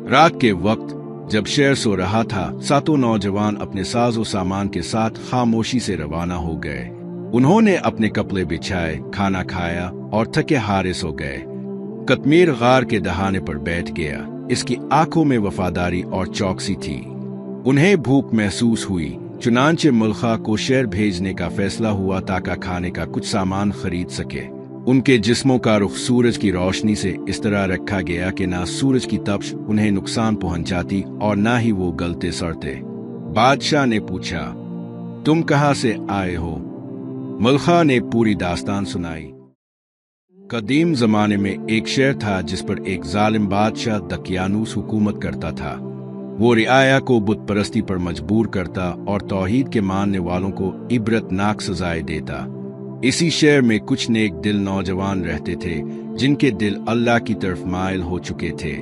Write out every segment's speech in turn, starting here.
रात के वक्त जब शेर सो रहा था, सातों नौजवान अपने साजो सामान के साथ खामोशी से रवाना हो गए। उन्होंने अपने कपड़े बिछाए, खाना खाया और थके हारे सो गए। कतमीर गार के दहाने पर बैठ गया। इसकी आंखों में वफादारी और चौकसी थी। उन्हें भूख महसूस हुई, चुनांचे मुल्खा को शेर भेजने का फैसला हुआ ताकि खाने का कुछ सामान खरीद सके। उनके जिस्मों का रुख सूरज की रोशनी से इस तरह रखा गया कि ना सूरज की तपश उन्हें नुकसान पहुंचाती और ना ही वो गलते सड़ते। बादशाह ने पूछा, तुम कहाँ से आए हो? मुल्खा ने पूरी दास्तान सुनाई। कदीम जमाने में एक शेर था जिस पर एक जालिम बादशाह दकियानूस हुकूमत करता था। वो रियाया को बुत परस्ती पर मजबूर करता और तौहीद के मानने वालों को इबरतनाक सजाएं देता। इसी शहर में कुछ नेक दिल नौजवान रहते थे जिनके दिल अल्लाह की तरफ माइल हो चुके थे।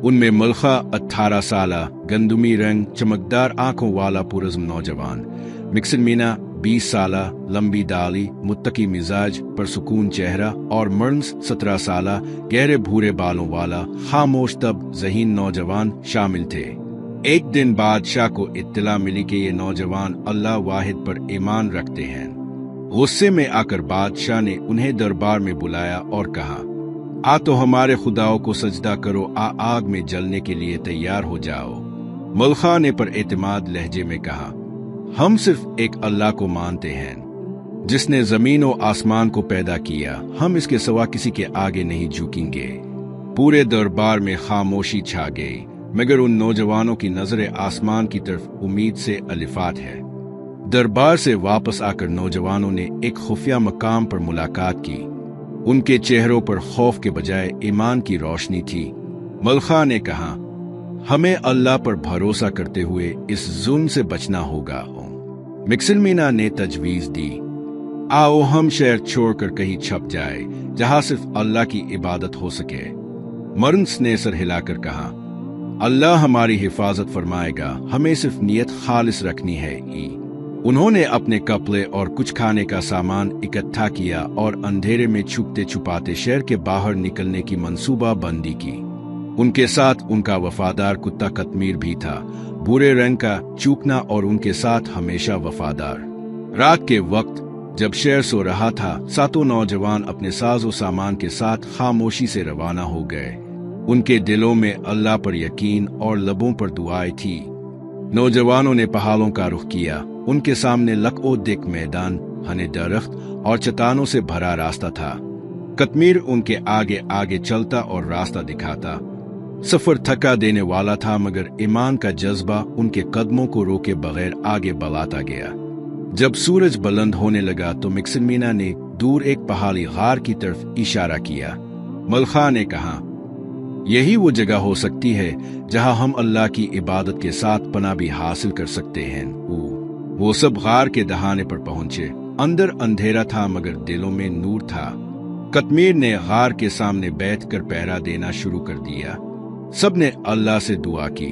उनमें मुल्खा 18 साला, गंदुमी रंग, चमकदार आंखों वाला पुरज़्म नौजवान, मिक्सिलमीना 20 साला, लंबी दाढ़ी, मुत्तकी मिजाज, परसुकून चेहरा और मर्न्स 17 साला, गहरे भूरे बालों वाला, खामोश तब ज़हीन नौजवान शामिल थे। एक दिन बादशाह को इत्तला मिली कि ये नौजवान अल्लाह वाहिद पर ईमान रखते हैं। गुस्से में आकर बादशाह ने उन्हें दरबार में बुलाया और कहा, आ तो हमारे खुदाओं को सजदा करो, आग में जलने के लिए तैयार हो जाओ। मुल्खा ने पर एतमाद लहजे में कहा, हम सिर्फ एक अल्लाह को मानते हैं जिसने जमीन और आसमान को पैदा किया। हम इसके सिवा किसी के आगे नहीं झुकेंगे। पूरे दरबार में खामोशी छा गई, मगर उन नौजवानों की नजरें आसमान की तरफ उम्मीद से अलिफात है। दरबार से वापस आकर नौजवानों ने एक खुफिया मकाम पर मुलाकात की। उनके चेहरों पर खौफ के बजाय ईमान की रोशनी थी। मुल्खा ने कहा, हमें अल्लाह पर भरोसा करते हुए इस जुल्म से बचना होगा। मिक्सिलमीना ने तजवीज दी, आओ हम शहर छोड़कर कहीं छप जाए जहां सिर्फ अल्लाह की इबादत हो सके। मर्न्स ने सर हिलाकर कहा, अल्लाह हमारी हिफाजत फरमाएगा, हमें सिर्फ नियत खालिस रखनी है। उन्होंने अपने कपड़े और कुछ खाने का सामान इकट्ठा किया और अंधेरे में छुपते छुपाते शहर के बाहर निकलने की मंसूबा बंदी की। उनके साथ उनका वफादार कुत्ता कतमीर भी था, भूरे रंग का, चूकना और उनके साथ हमेशा वफादार। रात के वक्त जब शहर सो रहा था, सातों नौजवान अपने साजो सामान के साथ खामोशी से रवाना हो गए। उनके दिलों में अल्लाह पर यकीन और लबों पर दुआएं थी। नौजवानों ने पहाड़ों का रुख किया। उनके सामने लक-ओ-दिक मैदान, घने दरख्त और चट्टानों से भरा रास्ता था। कतमीर उनके आगे आगे चलता और रास्ता दिखाता। सफर थका देने वाला था, मगर ईमान का जज्बा उनके कदमों को रोके बगैर आगे बढ़ाता गया। जब सूरज बुलंद होने लगा तो मिक्सिलमीना ने दूर एक पहाड़ी गार की तरफ इशारा किया। मुल्खा ने कहा, यही वो जगह हो सकती है जहां हम अल्लाह की इबादत के साथ पनाह भी हासिल कर सकते हैं। वो सब गार के दहाने पर पहुंचे। अंदर अंधेरा था मगर दिलों में नूर था। कतमीर ने गार के सामने बैठकर पहरा देना शुरू कर दिया। सबने अल्लाह से दुआ की,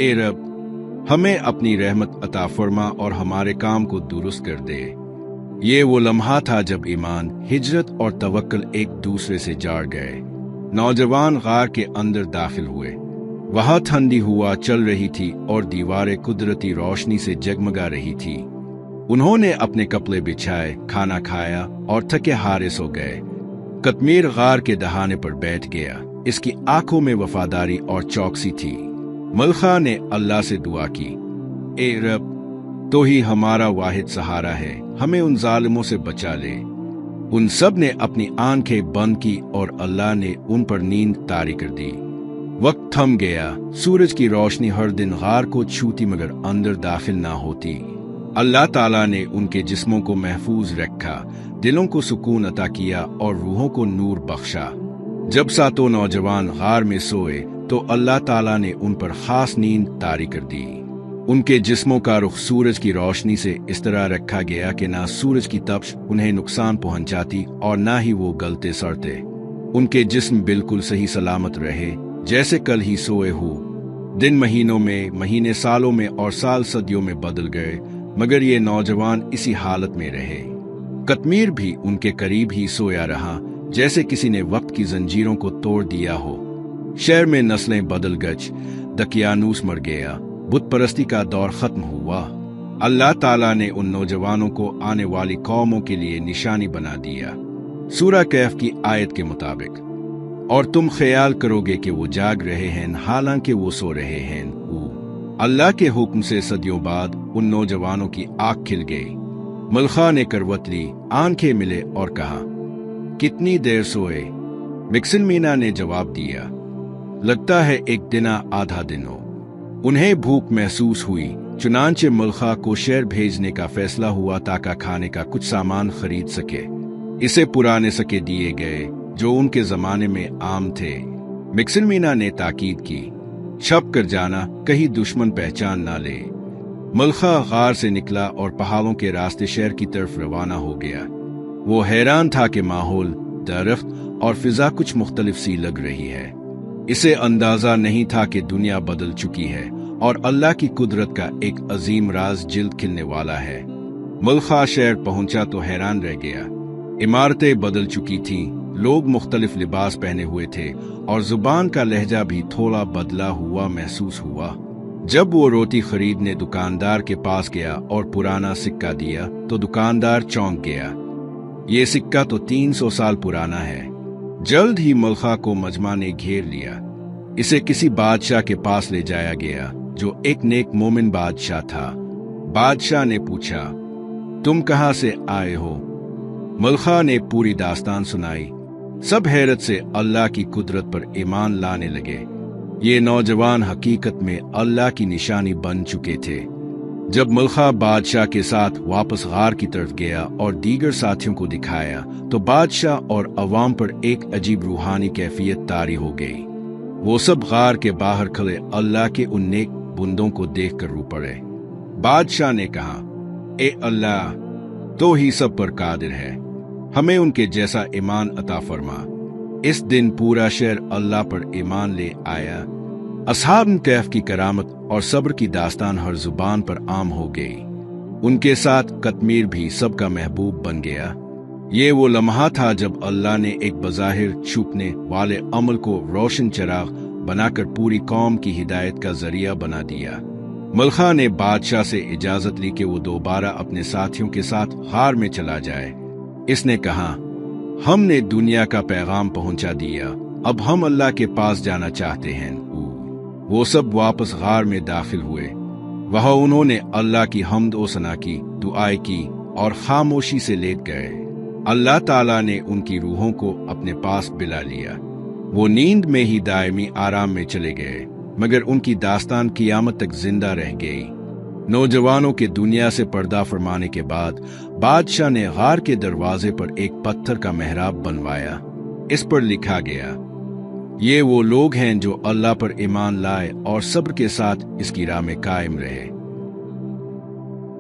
ए रब, हमें अपनी रहमत अता फरमा और हमारे काम को दुरुस्त कर दे। ये वो लम्हा था जब ईमान, हिजरत और तवक्कुल एक दूसरे से जाड़ गए। नौजवान गार के अंदर दाखिल हुए। वहां ठंडी हवा चल रही थी और दीवारें कुदरती रोशनी से जगमगा रही थी। उन्होंने अपने कपड़े बिछाए, खाना खाया और थके हारे सो गए। कतमीर गार के दहाने पर बैठ गया। इसकी आंखों में वफादारी और चौकसी थी। मुल्खा ने अल्लाह से दुआ की, ए रब, तो ही हमारा वाहिद सहारा है, हमें उन जालिमों से बचा ले। उन सब ने अपनी आंखें बंद की और अल्लाह ने उन पर नींद तारी कर दी। वक्त थम गया। सूरज की रोशनी हर दिन गार को छूती मगर अंदर दाखिल ना होती। अल्लाह ताला ने उनके जिस्मों को महफूज रखा, दिलों को सुकून अता किया और रूहों को नूर बख्शा। जब सातों नौजवान गार में सोए तो अल्लाह ताला ने उन पर खास नींद तारी कर दी। उनके जिस्मों का रुख सूरज की रोशनी से इस तरह रखा गया कि ना सूरज की तपश उन्हें नुकसान पहुंचाती और ना ही वो गलते सड़ते। उनके जिस्म बिल्कुल सही सलामत रहे जैसे कल ही सोए हो। दिन महीनों में, महीने सालों में और साल सदियों में बदल गए, मगर ये नौजवान इसी हालत में रहे। कतमीर भी उनके करीब ही सोया रहा जैसे किसी ने वक्त की जंजीरों को तोड़ दिया हो। शहर में नस्लें बदल गज, दकियानूस मर गया, बुत परस्ती का दौर खत्म हुआ। अल्लाह ताला ने उन नौजवानों को आने वाली कौमों के लिए निशानी बना दिया। सूरह कहफ की आयत के मुताबिक, और तुम ख्याल करोगे कि वो जाग रहे हैं हालांकि वो सो रहे हैं। अल्लाह के हुक्म से सदियों बाद उन नौजवानों की आंख खिल गई। मलखा ने करवट ली, आंखें मिले और कहा, कितनी देर सोए? मिक्सिल मीना ने जवाब दिया, लगता है एक दिन आधा दिन हो। उन्हें भूख महसूस हुई, चुनांचे मलखा को शहर भेजने का फैसला हुआ ताकि खाने का कुछ सामान खरीद सके। इसे पुराने सके दिए गए जो उनके जमाने में आम थे। मिक्सिल मीना ने ताकीद की, छप कर जाना, कहीं दुश्मन पहचान ना ले। मलखा गार से निकला और पहाड़ों के रास्ते शहर की तरफ रवाना हो गया। वो हैरान था कि माहौल, दरख्त और फिजा कुछ मुख्तलिफ सी लग रही है। इसे अंदाजा नहीं था कि दुनिया बदल चुकी है और अल्लाह की कुदरत का एक अजीम राज जल्द खिलने वाला है। मलखा शहर पहुंचा तो हैरान रह गया। इमारतें बदल चुकी थीं, लोग मुख्तलिफ लिबास पहने हुए थे और जुबान का लहजा भी थोड़ा बदला हुआ महसूस हुआ। जब वो रोटी खरीदने दुकानदार के पास गया और पुराना सिक्का दिया तो दुकानदार चौंक गया। ये सिक्का तो 300 साल पुराना है। जल्द ही मलखा को मजमा ने घेर लिया। इसे किसी बादशाह के पास ले जाया गया जो एक नेक मोमिन बादशाह था। बादशाह ने पूछा, तुम कहां से आए हो? मलखा ने पूरी दास्तान सुनाई। सब हैरत से अल्लाह की कुदरत पर ईमान लाने लगे। ये नौजवान हकीकत में अल्लाह की निशानी बन चुके थे। जब मलखा बादशाह के साथ वापस गार की तरफ गया और दीगर साथियों को दिखाया तो बादशाह और अवाम पर एक अजीब रूहानी कैफियत तारी हो गई। वो सब गार के बाहर खड़े अल्लाह के उन नेक बुंदों को देखकर रो पड़े। बादशाह ने कहा, ए अल्लाह, तो ही सब पर कादिर है, हमें उनके जैसा ईमान अता फरमा। इस दिन पूरा शहर अल्लाह पर ईमान ले आया। असहाब कहफ की करामत और सब्र की दास्तान हर जुबान पर आम हो गई। उनके साथ कतमीर भी सबका महबूब बन गया। ये वो लम्हा था जब अल्लाह ने एक बज़ाहिर छुपने वाले अमल को रोशन चिराग बनाकर पूरी कौम की हिदायत का जरिया बना दिया। मलखा ने बादशाह से इजाजत ली कि वो दोबारा अपने साथियों के साथ गार में चला जाए। इसने कहा, हमने दुनिया का पैगाम पहुंचा दिया, अब हम अल्लाह के पास जाना चाहते हैं। वो सब वापस गार में दाखिल हुए। वहां उन्होंने अल्लाह की हम्द और सना की, दुआएं की और खामोशी से लेट गए। अल्लाह ताला ने उनकी रूहों को अपने पास बिला लिया। वो नींद में ही दायमी आराम में चले गए, मगर उनकी दास्तान क़यामत तक जिंदा रह गई। नौजवानों के दुनिया से पर्दा फरमाने के बाद बादशाह ने गार के दरवाजे पर एक पत्थर का मेहराब बनवाया। इस पर लिखा गया, ये वो लोग हैं जो अल्लाह पर ईमान लाए और सब्र के साथ इसकी राह में कायम रहे।